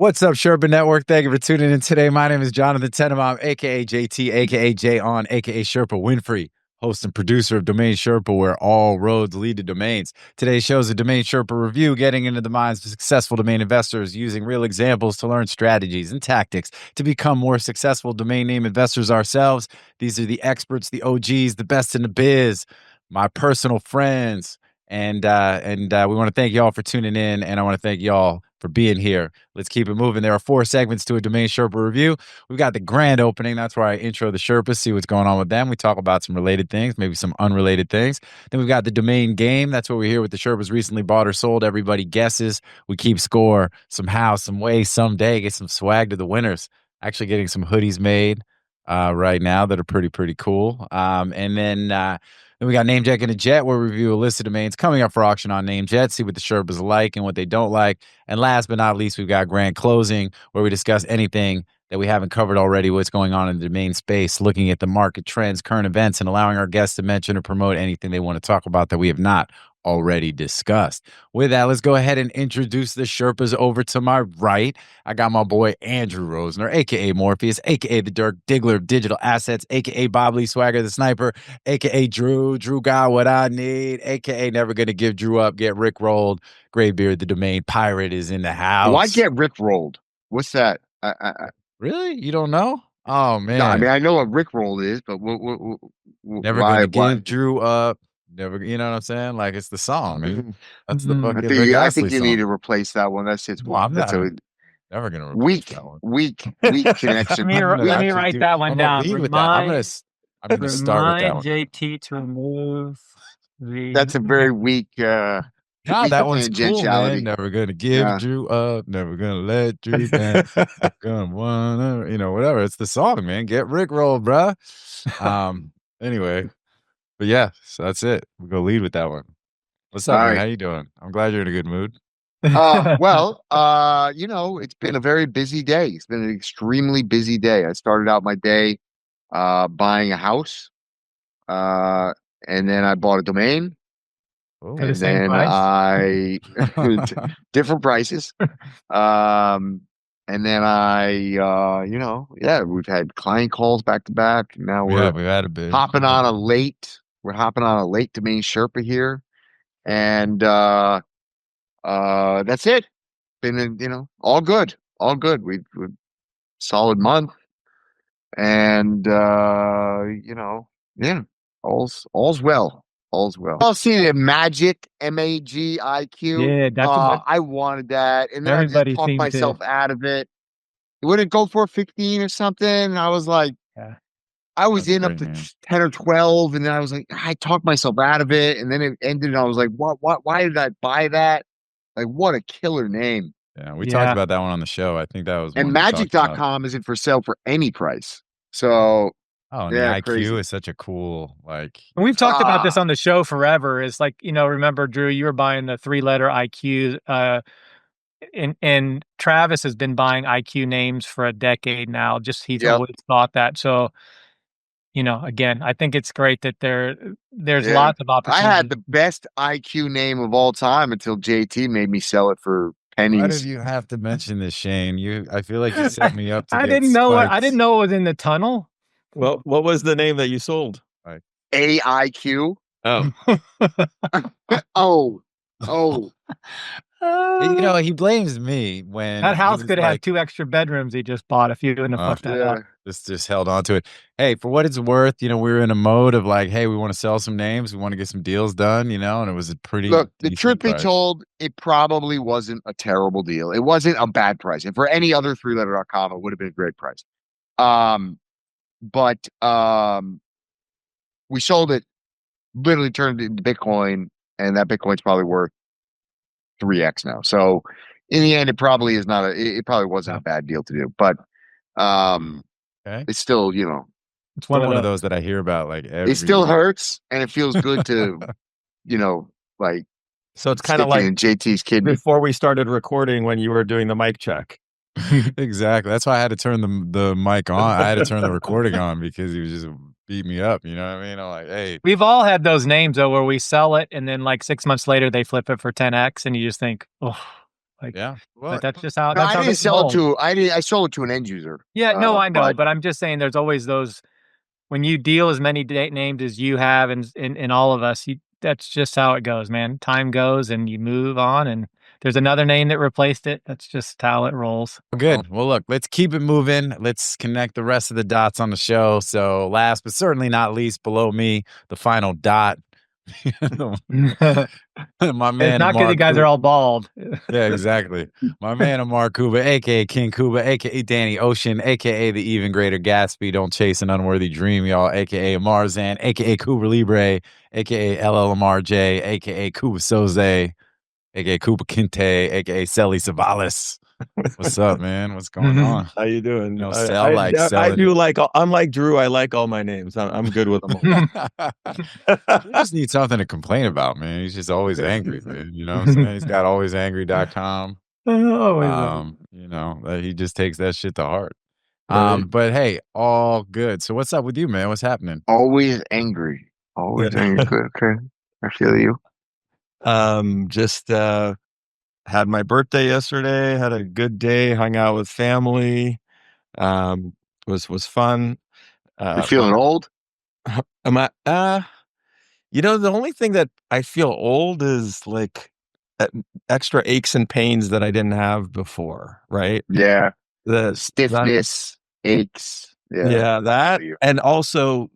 What's up, Sherpa Network? Thank you for tuning in today. My name is Jonathan Tenenbaum, aka JT, aka J On, aka Sherpa Winfrey, host and producer of Domain Sherpa, where all roads lead to domains. Today's show is a Domain Sherpa review, getting into the minds of successful domain investors, using real examples to learn strategies and tactics to become more successful domain name investors ourselves. These are the experts, the OGs, the best in the biz, my personal friends. And we want to thank y'all for tuning in, and I want to thank y'all for being here. Let's keep it moving. There are 4 segments to a Domain Sherpa review. We've got the grand opening. That's where I intro the Sherpas, see what's going on with them. We talk about some related things, maybe some unrelated things. Then we've got the domain game. That's what we're here with the Sherpas recently bought or sold. Everybody guesses. We keep score somehow, some way, someday, get some swag to the winners. Actually getting some hoodies made right now that are pretty cool. And then we got NameJet and a Jet, where we review a list of domains coming up for auction on NameJet, see what the Sherpas like and what they don't like. And last but not least, we've got Grand Closing, where we discuss anything that we haven't covered already, what's going on in the domain space, looking at the market trends, current events, and allowing our guests to mention or promote anything they want to talk about that we have not already discussed. With that, let's go ahead and introduce the Sherpas. Over to my right, I got my boy Andrew Rosner, aka Morpheus, aka the Dirk Diggler of digital assets, aka Bob Lee Swagger the Sniper, aka Drew got what I need, aka never gonna give Drew up, get Rick rolled. Graybeard the domain pirate is in the house. Why get Rick rolled? What's that? Really? You don't know? Oh man. No, I mean I know what Rick rolled is, but never gonna give Drew up. Never, you know what I'm saying? Like, it's the song, man. That's the fucking I think you need to replace that one. That's it. Well, never gonna replace that one. Weak connection. let me write that one down. I'm gonna start with that one. JT to remove That's a very weak. No, that one's cool, man. Never gonna give Drew up. Never gonna let Drew down. Gonna wanna, whatever. It's the song, man. Get Rick rolled, bruh. Anyway. But yeah, so that's it. We'll go lead with that one. What's up, man? Right. How you doing? I'm glad you're in a good mood. Well, it's been a very busy day. It's been an extremely busy day. I started out my day buying a house, and then I bought a domain. Oh, and then I different prices. And then we've had client calls back to back. Now we've had a bit. We're hopping on a late Domain Sherpa here, and that's it. Been all good. We've solid month, and all's well. I'll see the Magic MAGIQ. Yeah, that's I wanted that, and then I just talked myself out of it. It wouldn't go for 15 or something. And I was like, I was in up to 10 or 12, and then I was like, I talked myself out of it, and then it ended, and I was like, what? Why did I buy that? Like, what a killer name! Yeah, we talked about that one on the show. I think that was. And Magic.com isn't for sale for any price. So. Oh, and the IQ is such a cool, like. And we've talked about this on the show forever. It's like, remember, Drew, you were buying the 3-letter IQ, and Travis has been buying IQ names for a decade now. He's always thought that. So, again, I think it's great that there's lots of opportunities. I had the best IQ name of all time until JT made me sell it for pennies. Why did you have to mention this, Shane? I feel like you set me up to I didn't know it was in the tunnel. Well, what was the name that you sold? AIQ. Oh. Oh. He blames me when that house could have 2 extra bedrooms he just bought if you wouldn't have fucked that up. Just held on to it. Hey, for what it's worth, we were in a mode of like, hey, we want to sell some names, we want to get some deals done, and it was a pretty. Look, the truth be told, it probably wasn't a terrible deal. It wasn't a bad price, and for any other 3letter.com, it would have been a great price. But we sold it, literally turned it into Bitcoin, and that Bitcoin's probably worth 3x now. So in the end, it probably is not it probably wasn't a bad deal to do, but it's still, it's one of those that I hear about like every it still hurts, and it feels good to, like. So it's kind of like JT's kidney. Before we started recording when you were doing the mic check. Exactly. That's why I had to turn the mic on. I had to turn the recording on because he was just beat me up. You know what I mean? I'm like, hey. We've all had those names though, where we sell it and then like 6 months later they flip it for 10x, and you just think, oh, Like, Yeah. Well, but that's just how. No, That's I how didn't they sell it roll. to. I sold it to an end user. Yeah, no, I know, But but I'm just saying, there's always those when you deal as many names as you have, and all of us. That's just how it goes, man. Time goes, and you move on, and there's another name that replaced it. That's just how it rolls. good. Well, look, let's keep it moving. Let's connect the rest of the dots on the show. So, last but certainly not least, below me, the final dot. My man, It's not because you guys are all bald. Yeah, exactly. My man, Ammar Kuba, aka King Kuba, aka Danny Ocean, aka the even greater Gatsby. Don't chase an unworthy dream, y'all. Aka Marzan, aka Kuba Libre, aka LLMRJ, aka Kuba Soze, aka Kuba Kinte, aka Selly Savalas. What's up, man? What's going on? How you doing? You know, I do like. I'm like Drew. I like all my names. I'm good with them all. You just need something to complain about, man. He's just always angry, man. You know what I'm saying? He's got alwaysangry.com. You know, he just takes that shit to heart. Right. But hey, all good. So what's up with you, man? What's happening? always angry. Always angry. Good. Okay. I feel you. Just had my birthday yesterday. Had a good day. Hung out with family. Was fun. You feeling old? Am I? You know, the only thing that I feel old is like extra aches and pains that I didn't have before. Right. Yeah. The Stiffness, aches. Yeah, that, and also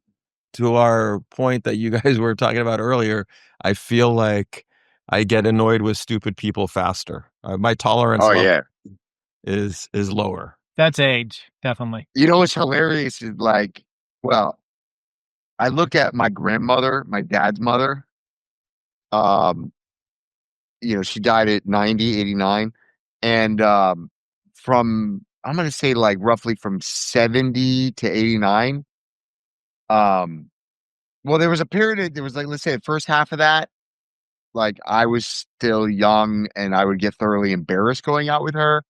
to our point that you guys were talking about earlier, I feel like I get annoyed with stupid people faster. My tolerance level is lower. That's age, definitely. You know what's hilarious is like, well, I look at my grandmother, my dad's mother. You know, she died at 90, 89. And from, I'm going to say like roughly from 70 to 89. Well, there was a period, there was like, let's say the first half of that, like I was still young and I would get thoroughly embarrassed going out with her.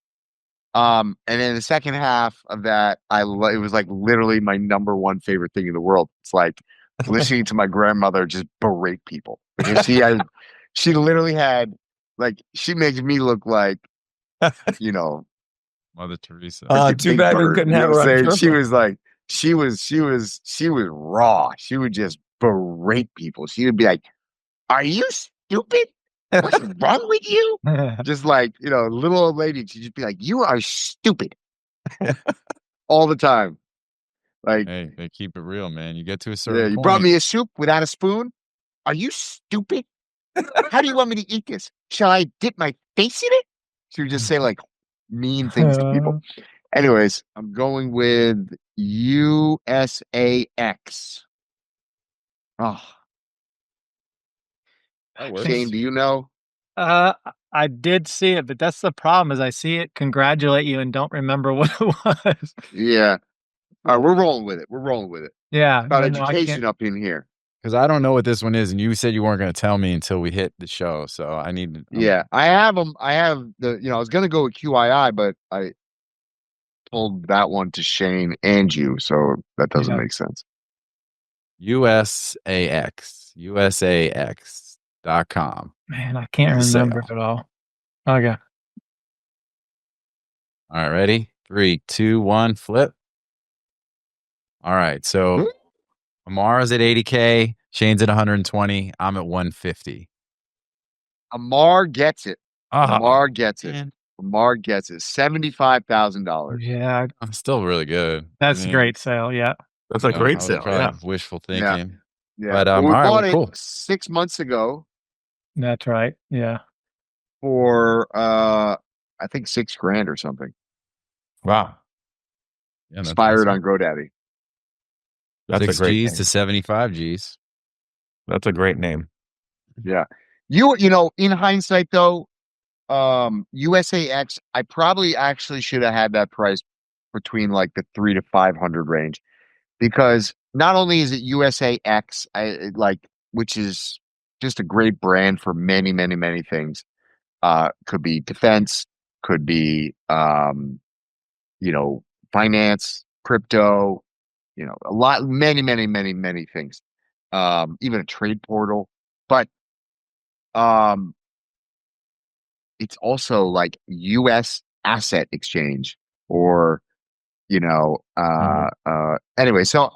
And then the second half of that, it was like literally my number one favorite thing in the world. It's like listening to my grandmother just berate people. Because she literally had, like, she makes me look like, you know, Mother Teresa. Too bad we couldn't have her on Sherpa. She was like, she was raw. She would just berate people. She would be like, "Are you stupid? What's wrong with you?" Just like, you know, little old lady. She'd just be like, "You are stupid," all the time. Like, hey, they keep it real, man. You get to a certain yeah, you point. brought me a soup without a spoon. Are you stupid? How do you want me to eat this? Shall I dip my face in it? She would just say like mean things to people. Anyways, I'm going with USAX. Oh, That works. Shane, do you know? I did see it, but that's the problem is I see it, congratulate you, and don't remember what it was. Yeah. All right, we're rolling with it. We're rolling with it. Yeah. About no, education up in here. Because I don't know what this one is, and you said you weren't going to tell me until we hit the show. So I need. Yeah, I have them. I have the. You know, I was gonna go with QII, but I told that one to Shane and you, so that doesn't make sense. USAX.com. Man, I can't remember it all. Okay. All right, ready? 3, 2, 1, flip. All right, so Ammar at 80K, Shane's at 120, I'm at 150. Ammar gets it. Ammar gets it. Man. Ammar gets it. $75,000. Yeah, Still really good. that's a great sale. Yeah, That's a great sale. Yeah, wishful thinking. Yeah, but well, we all right, bought it cool. 6 months ago that's right. Yeah, for I think $6,000 or something. Wow. Yeah, that's Expired awesome. on GoDaddy. That's 6 a great G's name. to 75 G's. That's a great name. Yeah. You know, in hindsight though, USAX, I probably actually should have had that price between like the 300 to 500 range, because not only is it USAX, which is just a great brand for many, many, many things. Could be defense, could be, you know, finance, crypto, you know, many, many, many, many things. Even a trade portal, but, it's also like US asset exchange or, anyway, so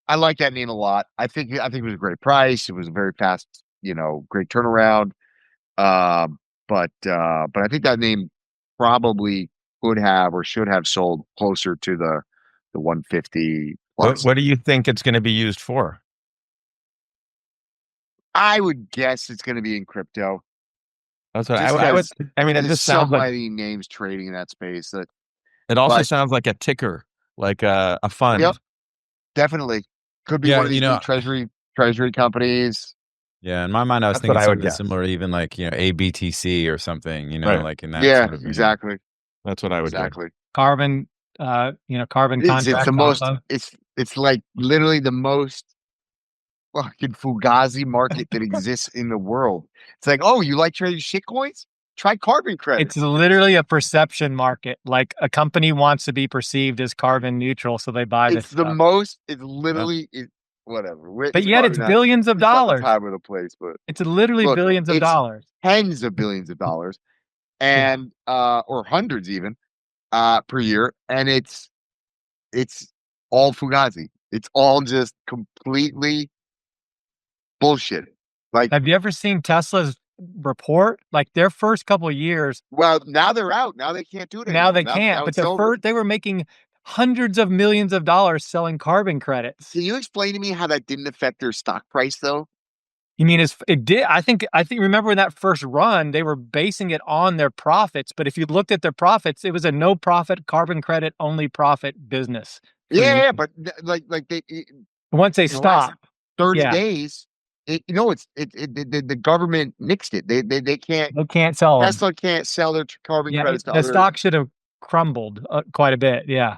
I like that name a lot. I think it was a great price. It was a very fast, great turnaround. But I think that name probably could have or should have sold closer to the 150 plus. What do you think it's going to be used for? I would guess it's going to be in crypto. That's what I would. I mean, it just sounds like many names trading in that space. It also sounds like a ticker, like a fund. Yep, definitely could be one of these treasury companies. Yeah, in my mind, I was thinking something similar, even like ABTC or something. Like in that. Yeah, sort of, exactly. That's what I would exactly. Carbon, carbon contract. It's the most. It's like literally the most fucking fugazi market that exists in the world. It's like, oh, you like trading shitcoins? Try carbon credit. It's literally a perception market. Like a company wants to be perceived as carbon neutral, so they buy this. It's the most. It's literally whatever. But yet it's billions of dollars. Time of the place, but it's literally billions of dollars, tens of billions of dollars, and or hundreds even per year, and it's all fugazi. It's all just completely bullshit. Like, have you ever seen Tesla's report? Like their first couple of years. Well, now they're out. Now they can't do it anymore. Now they can't. But they were making hundreds of millions of dollars selling carbon credits. Can you explain to me how that didn't affect their stock price, though? You mean it did? I think remember in that first run, they were basing it on their profits. But if you looked at their profits, it was a no profit carbon credit only profit business. Yeah, but like they once they stop 30 days. The government nixed it. They can't sell them. Tesla can't sell their carbon credits. The stock should have crumbled quite a bit. Yeah,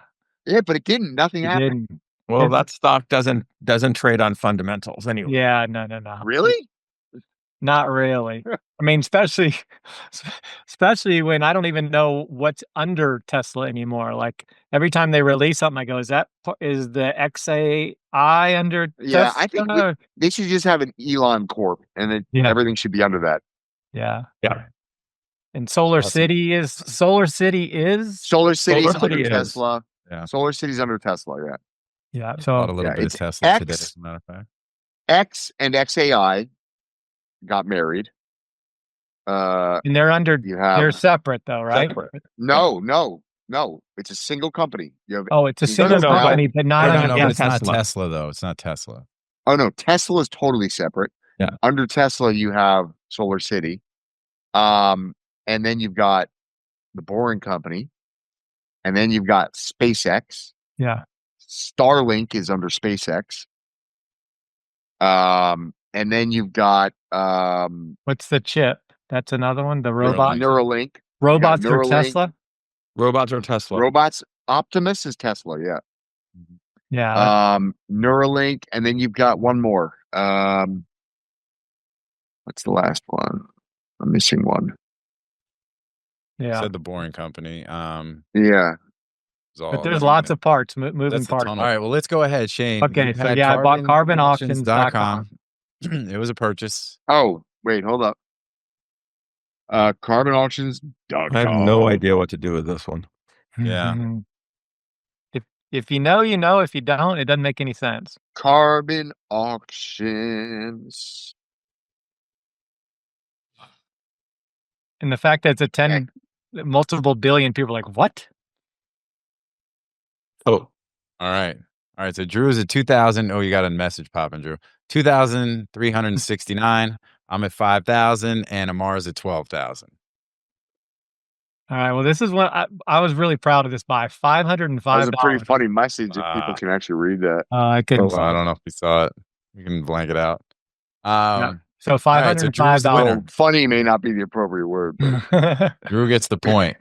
but it didn't. Nothing happened. Didn't. Well, that stock doesn't trade on fundamentals anyway. Yeah, no. Really? Not really. I mean, especially when I don't even know what's under Tesla anymore. Like every time they release something, I go, "Is the XAI under?" Yeah, Tesla? I think they should just have an Elon Corp, and everything should be under that. Yeah. And Solar City is under Tesla. Yeah. Solar City's under Tesla. Yeah. Yeah. So a little bit of Tesla today, as a matter of fact. X and XAI got married. And they're under. They're separate though, right? Separate. No. It's a single company. It's a single company, but not. No, it's not Tesla though. It's not Tesla. Oh no, Tesla is totally separate. Yeah. Under Tesla, you have Solar City, and then you've got the Boring Company, and then you've got SpaceX. Yeah. Starlink is under SpaceX. And then you've got what's the chip? That's another one. The robot. Neuralink. Robots are Tesla. Robots are Tesla. Robots. Optimus is Tesla. Yeah. Yeah. Neuralink, and then you've got one more. What's the last one? I'm missing one. Yeah. Said the Boring Company. Yeah. But there's lots of parts, moving parts. All right, well, let's go ahead, Shane. Okay, so I bought CarbonAuctions.com. It was a purchase. Oh, wait, hold up. CarbonAuctions.com. I have no idea what to do with this one. Yeah. If you know, you know. If you don't, it doesn't make any sense. Carbon Auctions. And the fact that it's multiple billion people are like, what? Oh, all right. So Drew is at 2,000. Oh, you got a message popping, Drew. 2,369. I'm at 5,000, and Ammar is at 12,000. All right. Well, this is what I was really proud of this buy. $505. That's a pretty funny message if people can actually read that. I couldn't. I don't know if we saw it. We can blank it out. So $505. Funny may not be the appropriate word, but Drew gets the point.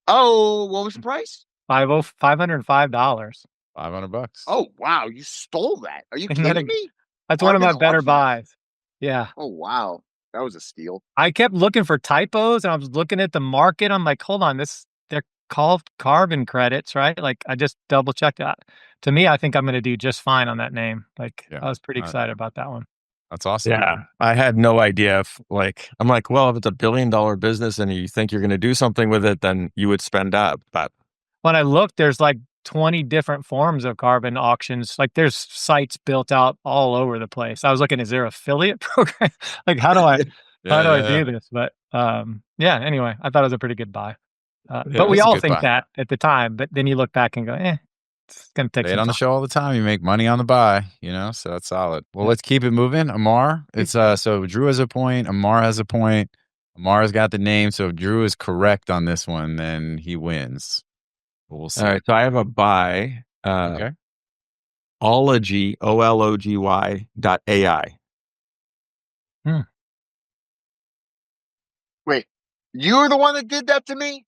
Oh, what was the price? $505. $500. Oh wow, you stole that. Are you kidding me? That's one of my better buys. Yeah. Oh wow. That was a steal. I kept looking for typos and I was looking at the market. I'm like, hold on, they're called carbon credits, right? Like I just double checked that. To me, I think I'm gonna do just fine on that name. Like I was pretty excited about that one. That's awesome. Yeah, I had no idea if I'm like, well, if it's $1 billion business and you think you're going to do something with it, then you would spend up. But when I looked, there's like 20 different forms of carbon auctions. Like there's sites built out all over the place. I was looking, is there affiliate program? Like how do I do this? But yeah, anyway, I thought it was a pretty good buy. But we all think that at the time, but then you look back and go, it's going to take some on time. the show all the time. You make money on the buy, so that's solid. Well, let's keep it moving. Ammar, it's so Drew has a point. Ammar has a point. Ammar's got the name. So if Drew is correct on this one, then he wins. But we'll see. All right. So I have a buy. Okay. Ology, OLOGY.ai. Wait, you were the one that did that to me?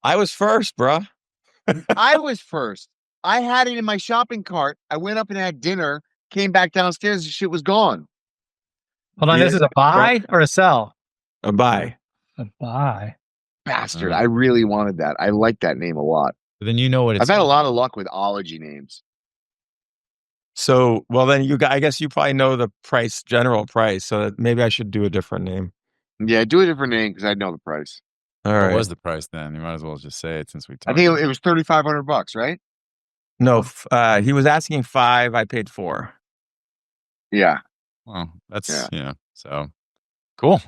I was first, bruh. I was first. I had it in my shopping cart. I went up and had dinner, came back downstairs, the shit was gone. Hold on, this is a buy or a sell? A buy. A buy. Bastard. I really wanted that. I like that name a lot. But then you know what it's I've had a lot of luck with Ology names. So, well, then I guess you probably know the general price. So maybe I should do a different name. Yeah, do a different name because I know the price. All right. What was the price then? You might as well just say it since we talked. I think it was $3,500, right? No, he was asking $5. I paid $4. Yeah. Well, that's so cool.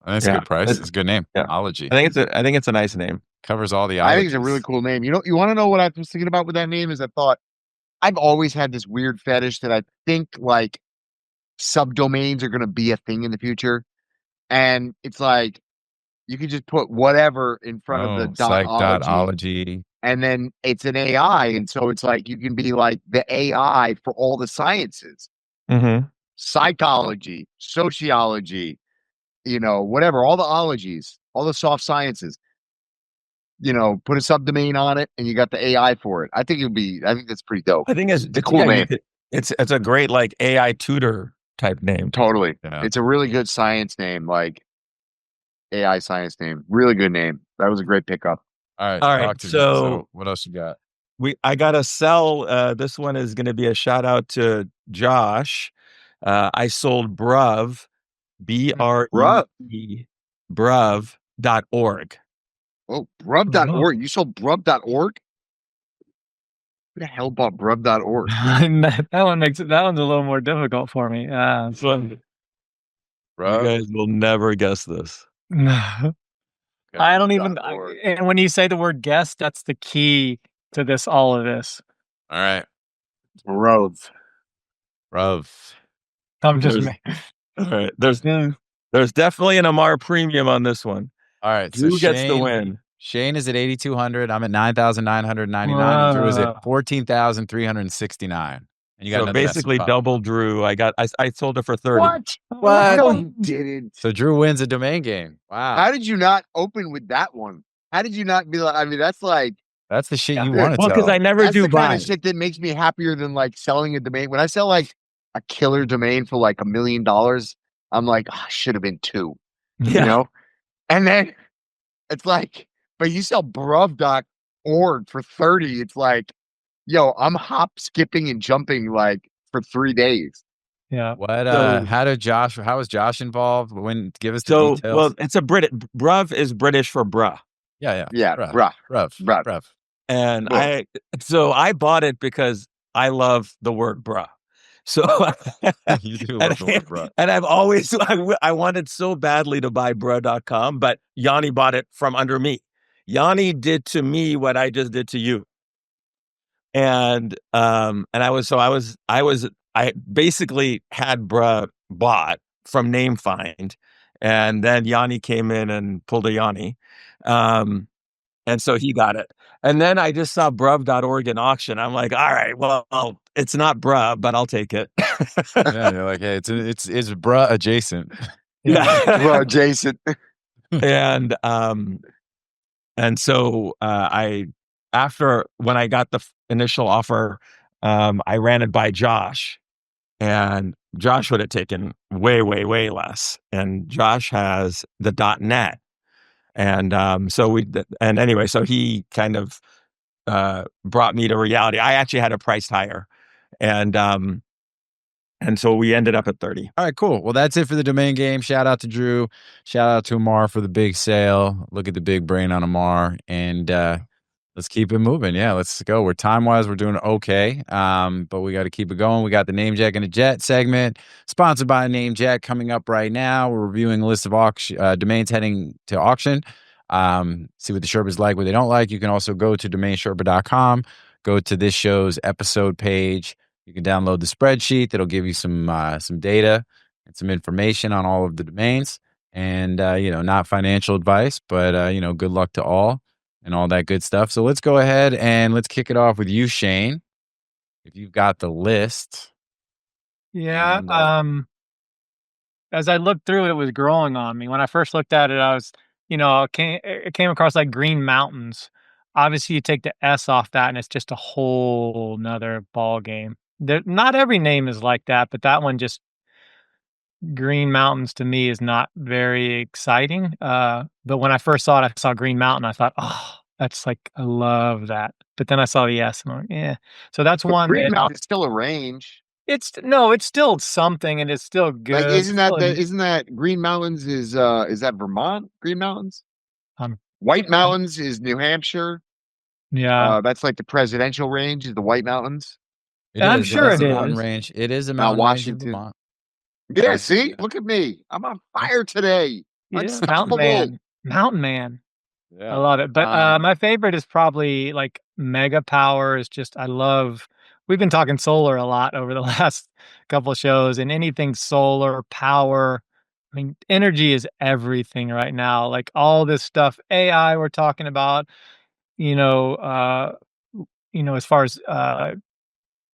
That's a good price. It's a good name. Yeah. Ology. I think it's a nice name. Covers all the. I think it's a really cool name. You want to know what I was thinking about with that name? Is I thought I've always had this weird fetish that I think like subdomains are going to be a thing in the future, and it's like you can just put whatever in front of the .ology, and then it's an AI, and so it's like you can be like the AI for all the sciences, psychology, sociology, whatever, all the ologies, all the soft sciences. Put a subdomain on it, and you got the AI for it. I think that's pretty dope. I think it's a cool name. It's a great like AI tutor type name. Totally, yeah. It's a really good science name, like AI science name. Really good name. That was a great pickup. All right. So what else you got? I got to sell. This one is going to be a shout out to Josh. I sold Bruv, BREE, Bruv.org. Oh, Bruv.org. You sold Bruv.org? Who the hell bought Bruv.org? That one's a little more difficult for me. You guys will never guess this. No. I don't even. And when you say the word guess, that's the key to all of this. All right. Bruv. I'm just. All right. There's definitely an Ammar premium on this one. All right. Who so gets the win? Shane is at 8,200. I'm at 9,999. And Drew is at 14,369. And you got basically double Drew. I sold it for 30. What? No, you didn't. So Drew wins a domain game. Wow. How did you not open with that one? How did you not be like? I mean, that's like that's the shit you want to tell. Well, because I never do buy. Kind of shit that makes me happier than like selling a domain. When I sell like a killer domain for like $1 million, I'm like, I should have been 2. Yeah. And then it's like, but you sell bruv.org for 30. It's like, yo, I'm hop, skipping, and jumping like for 3 days. Yeah. What? How was Josh involved? Give us the details. Well, it's a Bruv is British for bruh. Yeah. Bruv. And I bought it because I love the word bruh. So you do love the word bruh. And I've always I wanted so badly to buy bruh.com, but Yanni bought it from under me. Yanni did to me what I just did to you. And I basically had Bruh bought from NameFind, and then Yanni came in and pulled a Yanni. And so he got it. And then I just saw Bruv.org in auction. I'm like, all right, well, it's not Bruh, but I'll take it. Yeah, you're like, hey, it's Bruh adjacent. Yeah. Bruh adjacent. And so after when I got the initial offer, I ran it by Josh, and Josh would have taken way, way, way less. And Josh has the .net. And so he kind of brought me to reality. I actually had it priced higher. And And so we ended up at 30. All right, cool. Well, that's it for the domain game. Shout out to Drew. Shout out to Ammar for the big sale. Look at the big brain on Ammar. And let's keep it moving. Yeah, let's go. We're time-wise, we're doing okay. But we got to keep it going. We got the NameJet and the Jet segment, sponsored by NameJet, coming up right now. We're reviewing a list of domains heading to auction. See what the Sherpas like, what they don't like. You can also go to DomainSherpa.com, go to this show's episode page. You can download the spreadsheet that'll give you some data and some information on all of the domains. And not financial advice, but good luck to all and all that good stuff. So let's go ahead and let's kick it off with you, Shane. If you've got the list. Yeah. As I looked through it, it was growing on me. When I first looked at it, I was, it came across like Green Mountains. Obviously, you take the S off that, and it's just a whole nother ball game. Not every name is like that, but that one just Green Mountains to me is not very exciting. But when I first saw it, I saw Green Mountain. I thought, oh, that's like, I love that. But then I saw the S, and I'm like, yeah. So that's one. Green Mountain is still a range. It's still something, and it's still good. Like, isn't that Green Mountains is that Vermont? Green Mountains? White Mountains is New Hampshire. Yeah. That's like the presidential range is the White Mountains. I'm sure it is. Mountain range. It is a mountain Washington. range. Yeah, see? Look at me. I'm on fire today. Yeah, Mountain Man. Yeah. I love it. But my favorite is probably like MegaPower is just, we've been talking solar a lot over the last couple of shows, and anything solar, power. I mean, energy is everything right now. Like all this stuff, AI we're talking about, as far as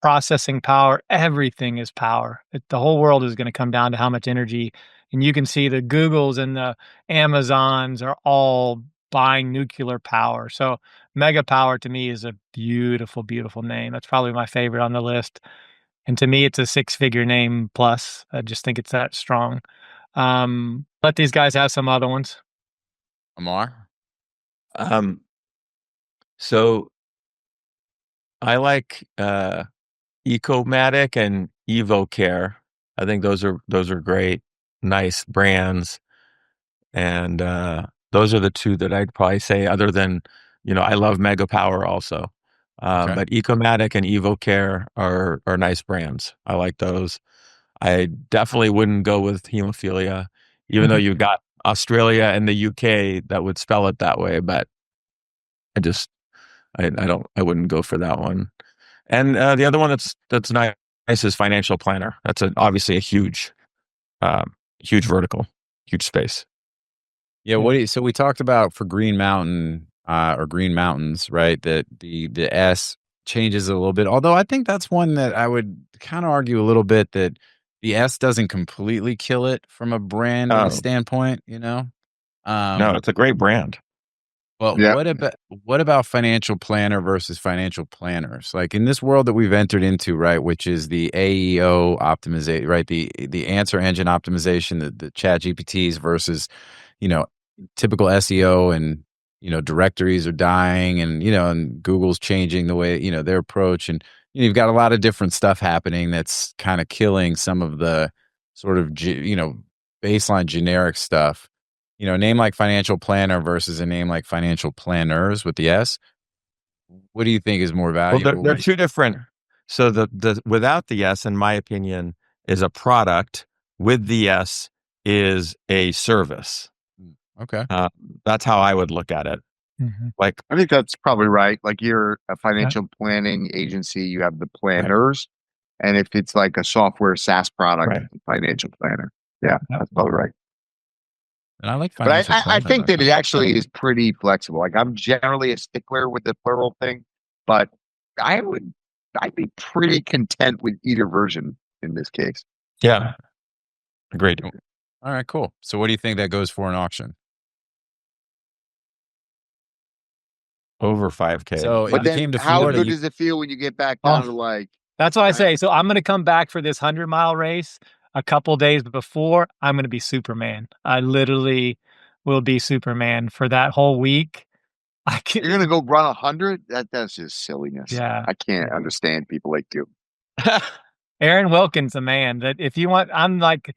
processing power, everything is power. The whole world is going to come down to how much energy. And you can see the Googles and the Amazons are all buying nuclear power. So MegaPower to me is a beautiful, beautiful name. That's probably my favorite on the list. And to me, it's a 6-figure name plus. I just think it's that strong. Let these guys have some other ones. Ammar? So I like Ecomatic and EvoCare. I think those are great, nice brands. And those are the two that I'd probably say, other than, I love MegaPower also. Okay. But Ecomatic and EvoCare are nice brands. I like those. I definitely wouldn't go with hemophilia, even though you've got Australia and the UK that would spell it that way. But I wouldn't go for that one. And the other one that's nice is FinancialPlanner. That's obviously a huge vertical, huge space. Yeah. So we talked about for Green Mountain or Green Mountains, right? That the S changes a little bit. Although I think that's one that I would kind of argue a little bit that the S doesn't completely kill it from a brand standpoint. No, it's a great brand. Well, yeah. What about FinancialPlanner versus financial planners? Like in this world that we've entered into, right, which is the AEO optimization, right, the answer engine optimization, the chat GPTs versus, typical SEO, and directories are dying, and and Google's changing the way their approach, and you've got a lot of different stuff happening that's kind of killing some of the sort of baseline generic stuff. A name like FinancialPlanner versus a name like FinancialPlanners with the S. What do you think is more valuable? Well, they're two different. So the without the S, in my opinion, is a product. With the S is a service. Okay. That's how I would look at it. Mm-hmm. Like, I think that's probably right. Like, you're a financial planning agency, you have the planners. Right. And if it's like a software SaaS product, right, financial planner. Yeah, that's probably right. And I like but I think that it actually is pretty flexible. Like, I'm generally a stickler with the plural thing, but I'd be pretty content with either version in this case. Yeah. Agreed. All right, cool. So what do you think that goes for an auction? Over 5K. So but then how good does it feel when you get back down to like... That's what I say. So I'm going to come back for this 100-mile race a couple days before. I'm going to be Superman. I literally will be Superman for that whole week. You're going to go run 100? That's just silliness. Yeah. I can't understand people like you. Aaron Wilkins, a man that if you want, I'm like,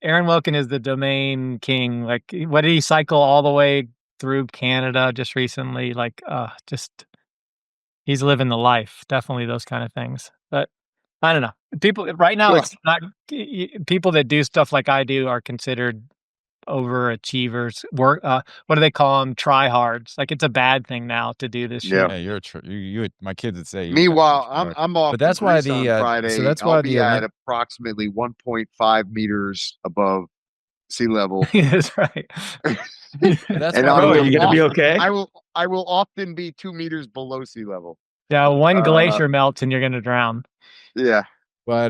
Aaron Wilkins is the domain king. Like, what did he cycle all the way through Canada just recently? Like, he's living the life. Definitely those kind of things. But I don't know. People right now, it's not people that do stuff like I do are considered overachievers. What do they call them? Tryhards. Like, it's a bad thing now to do this shit. Yeah, you're you. My kids would say. Meanwhile, I'm off. But that's why the on Friday. so that's why I'll be at approximately 1.5 meters above sea level. That's right. That's and why you gonna be okay? I will often be 2 meters below sea level. Yeah, one glacier melts and you're gonna drown. Yeah. But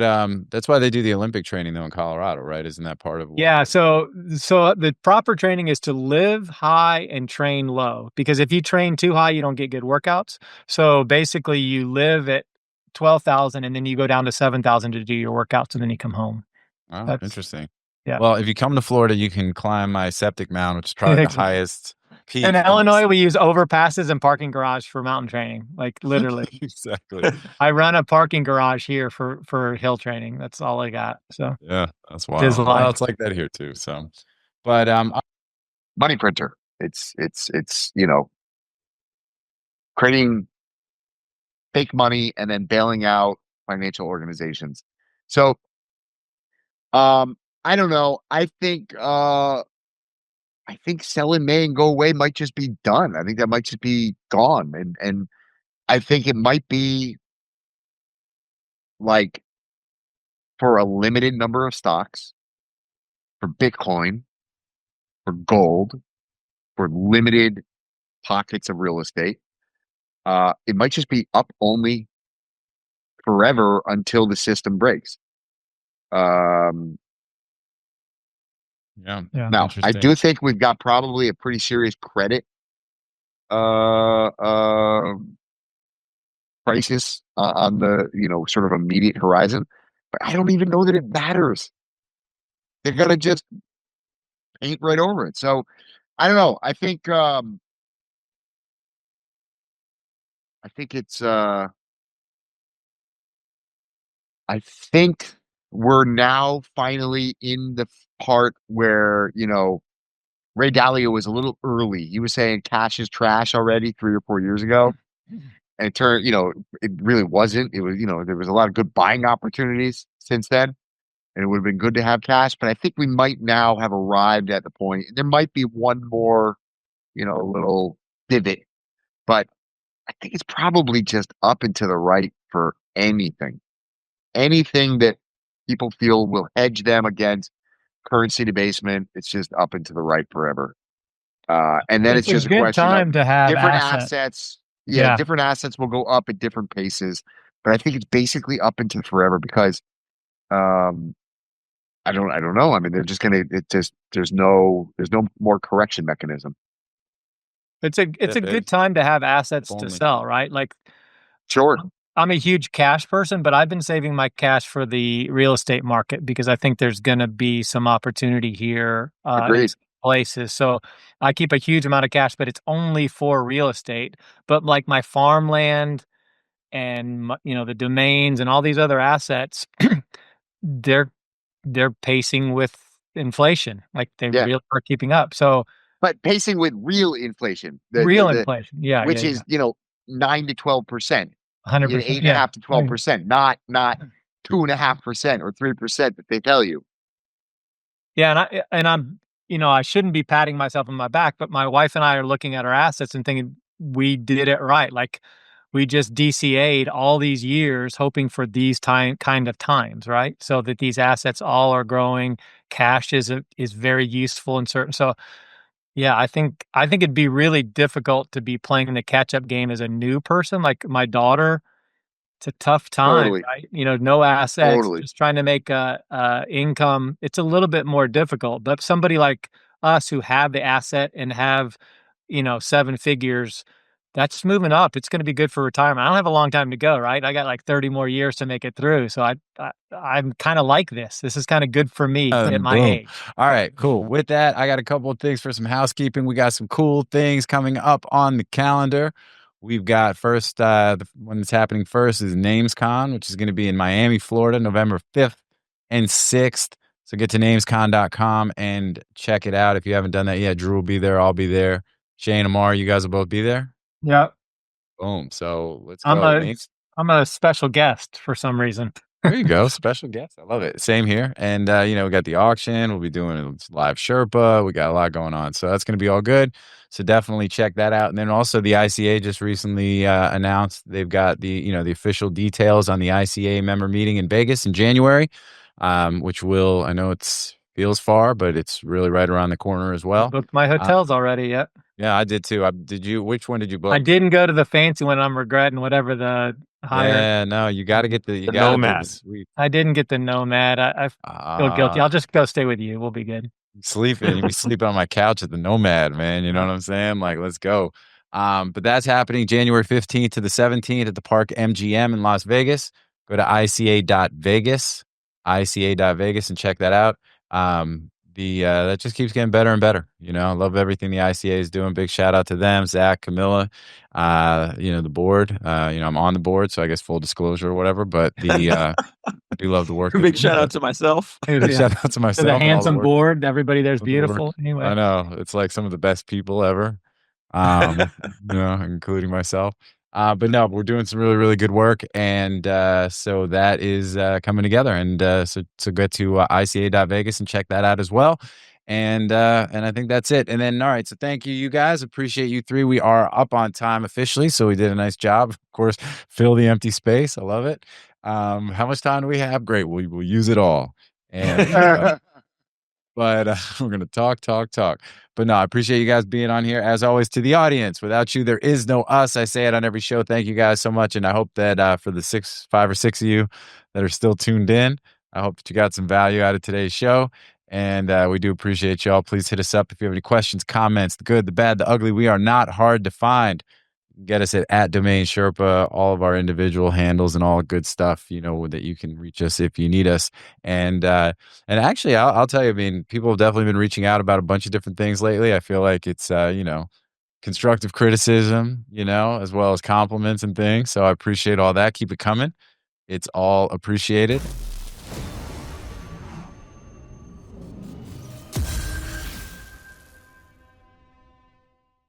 that's why they do the Olympic training though in Colorado, right? Isn't that part of? Yeah. So the proper training is to live high and train low, because if you train too high, you don't get good workouts. So basically, you live at 12,000 and then you go down to 7,000 to do your workouts, and then you come home. Oh, That's interesting. Yeah. Well, if you come to Florida, you can climb my septic mound, which is probably the highest peak. In Illinois, we use overpasses and parking garage for mountain training. Like, literally. Exactly. I run a parking garage here for hill training. That's all I got. So yeah, that's wild. Well, it's like that here too. So, but money printer. It's creating fake money and then bailing out financial organizations. So, I don't know. I think sell in May and go away might just be done. I think that might just be gone. And I think it might be like for a limited number of stocks, for Bitcoin, for gold, for limited pockets of real estate. It might just be up only forever until the system breaks. Yeah. Now, I do think we've got probably a pretty serious credit crisis on the sort of immediate horizon, but I don't even know that it matters. They're gonna just paint right over it. So I don't know. I think it's I think we're now finally in the part where, Ray Dalio was a little early. He was saying cash is trash already 3 or 4 years ago. And it turned, it really wasn't. It was, there was a lot of good buying opportunities since then. And it would have been good to have cash. But I think we might now have arrived at the point. There might be one more, little divot. But I think it's probably just up and to the right for anything. Anything that people feel will hedge them against currency debasement, it's just up and to the right forever. And then it's just a question time of to have different assets. Yeah, different assets will go up at different paces. But I think it's basically up into forever because I don't know. I mean, they're just gonna there's no more correction mechanism. It's a good time to have assets to sell, right? Like, sure. I'm a huge cash person, but I've been saving my cash for the real estate market because I think there's going to be some opportunity here in places. So I keep a huge amount of cash, but it's only for real estate. But like my farmland and the domains and all these other assets, they're pacing with inflation. Like they really are keeping up. So, but pacing with real inflation, inflation, which is 9 to 12%. 100%, 8.5 to 12%, not 2.5% or 3% that they tell you. Yeah, and I'm I shouldn't be patting myself on my back, but my wife and I are looking at our assets and thinking we did it right. Like we just DCA'd all these years hoping for these kind of times, right? So that these assets all are growing. Cash is very useful in certain. So yeah, I think it'd be really difficult to be playing the catch-up game as a new person. Like my daughter, it's a tough time, right? No assets, just trying to make income. It's a little bit more difficult. But somebody like us who have the asset and have, 7 figures, that's moving up. It's going to be good for retirement. I don't have a long time to go, right? I got like 30 more years to make it through. So I'm kind of like this. This is kind of good for me at my age. All right, cool. With that, I got a couple of things for some housekeeping. We got some cool things coming up on the calendar. we've got first, the one that's happening first is NamesCon, which is going to be in Miami, Florida, November 5th and 6th. So get to namescon.com and check it out. If you haven't done that yet, Drew will be there. I'll be there. Shane, Ammar, you guys will both be there. Yeah. Boom. So let's go. I'm a special guest for some reason. There you go. Special guest. I love it. Same here. And, we got the auction. We'll be doing a live Sherpa. We got a lot going on. So that's going to be all good. So definitely check that out. And then also the ICA just recently announced they've got the official details on the ICA member meeting in Vegas in January, which I know feels far, but it's really right around the corner as well. I booked my hotels already. Yeah. Yeah, I did too. Which one did you book? I didn't go to the fancy one. I'm regretting whatever the higher. Yeah, no, you got to get the Nomad. I didn't get the Nomad. I feel guilty. I'll just go stay with you. We'll be good. You'll be sleeping on my couch at the Nomad, man. You know what I'm saying? Like, let's go. But that's happening January 15th to the 17th at the Park MGM in Las Vegas. Go to ica.vegas, and check that out. That just keeps getting better and better. I love everything the ICA is doing. Big shout out to them, Zach, Camilla, the board. I'm on the board, so I guess full disclosure or whatever. But I do love the work. Big shout out to myself. Shout out to myself. To the handsome board. Everybody there's beautiful. Anyway, I know it's like some of the best people ever. Including myself. But no, we're doing some really, really good work. And so that is coming together. And so go to ica.vegas and check that out as well. And I think that's it. And then, all right. So thank you guys. Appreciate you three. We are up on time officially. So we did a nice job. Of course, fill the empty space. I love it. How much time do we have? Great. We'll use it all. And but we're going to talk. But no, I appreciate you guys being on here. As always, to the audience, without you, there is no us. I say it on every show. Thank you guys so much. And I hope that for the 5 or 6 of you that are still tuned in, I hope that you got some value out of today's show. And we do appreciate y'all. Please hit us up if you have any questions, comments, the good, the bad, the ugly. We are not hard to find. Get us at DomainSherpa, all of our individual handles and all good stuff, that you can reach us if you need us. And actually, I'll tell you, I mean, people have definitely been reaching out about a bunch of different things lately. I feel like it's, constructive criticism, as well as compliments and things. So I appreciate all that. Keep it coming. It's all appreciated.